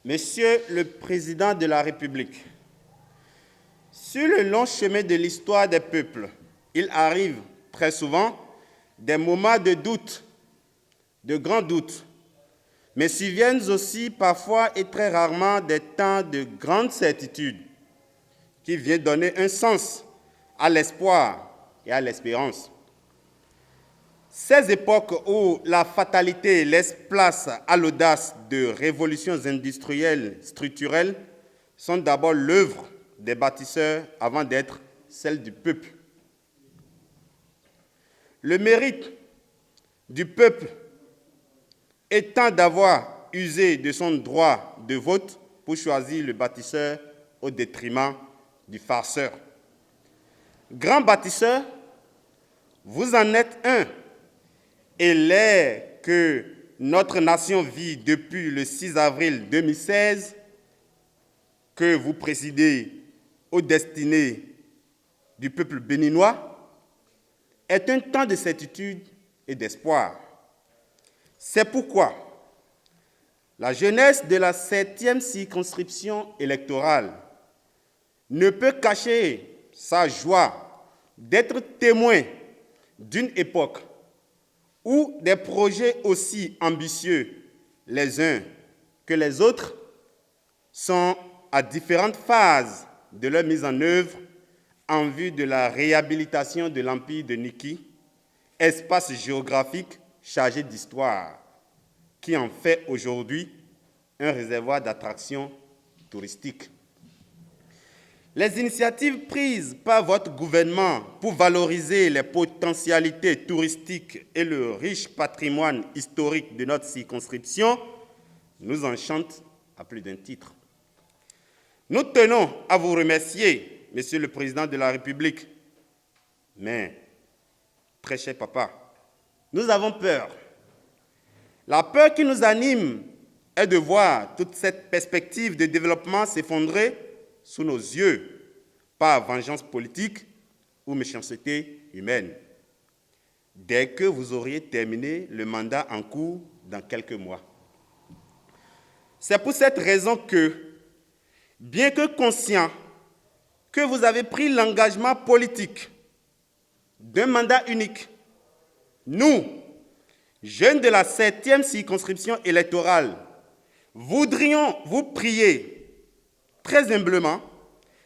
Monsieur le Président de la République, sur le long chemin de l'histoire des peuples, il arrive très souvent des moments de doute, de grands doutes, mais surviennent aussi parfois et très rarement des temps de grande certitude qui viennent donner un sens à l'espoir et à l'espérance. Ces époques où la fatalité laisse place à l'audace de révolutions industrielles structurelles sont d'abord l'œuvre des bâtisseurs avant d'être celle du peuple. Le mérite du peuple étant d'avoir usé de son droit de vote pour choisir le bâtisseur au détriment du farceur. Grand bâtisseur, vous en êtes un, et l'ère que notre nation vit depuis le 6 avril 2016, que vous présidez aux destinées du peuple béninois, est un temps de certitude et d'espoir. C'est pourquoi la jeunesse de la 7e circonscription électorale ne peut cacher sa joie d'être témoin d'une époque où des projets aussi ambitieux les uns que les autres sont à différentes phases de leur mise en œuvre en vue de la réhabilitation de l'Empire de Niki, espace géographique chargé d'histoire, qui en fait aujourd'hui un réservoir d'attractions touristiques. Les initiatives prises par votre gouvernement pour valoriser les potentialités touristiques et le riche patrimoine historique de notre circonscription nous enchantent à plus d'un titre. Nous tenons à vous remercier, Monsieur le Président de la République, mais, très cher papa, nous avons peur. La peur qui nous anime est de voir toute cette perspective de développement s'effondrer sous nos yeux par vengeance politique ou méchanceté humaine, dès que vous auriez terminé le mandat en cours dans quelques mois. C'est pour cette raison que, bien que conscient que vous avez pris l'engagement politique d'un mandat unique, nous, jeunes de la 7e circonscription électorale, voudrions vous prier très humblement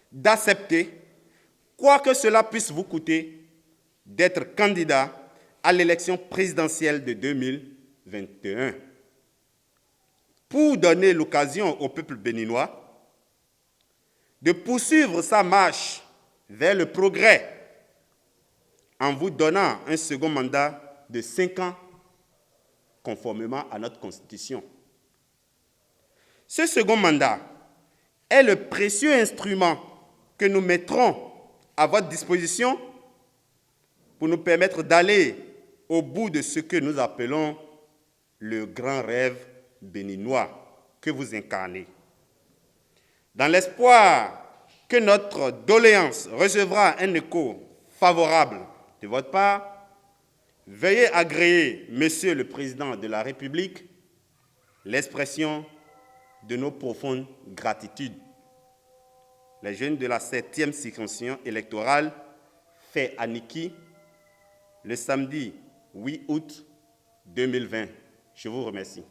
d'accepter, quoi que cela puisse vous coûter, d'être candidat à l'élection présidentielle de 2021, pour donner l'occasion au peuple béninois de poursuivre sa marche vers le progrès en vous donnant un second mandat de 5 ans conformément à notre Constitution. Ce second mandat est le précieux instrument que nous mettrons à votre disposition pour nous permettre d'aller au bout de ce que nous appelons le grand rêve béninois que vous incarnez. Dans l'espoir que notre doléance recevra un écho favorable de votre part, veuillez agréer, Monsieur le Président de la République, l'expression de nos profondes gratitudes. Les jeunes de la 7e circonscription électorale fait à Niki le samedi 8 août 2020. Je vous remercie.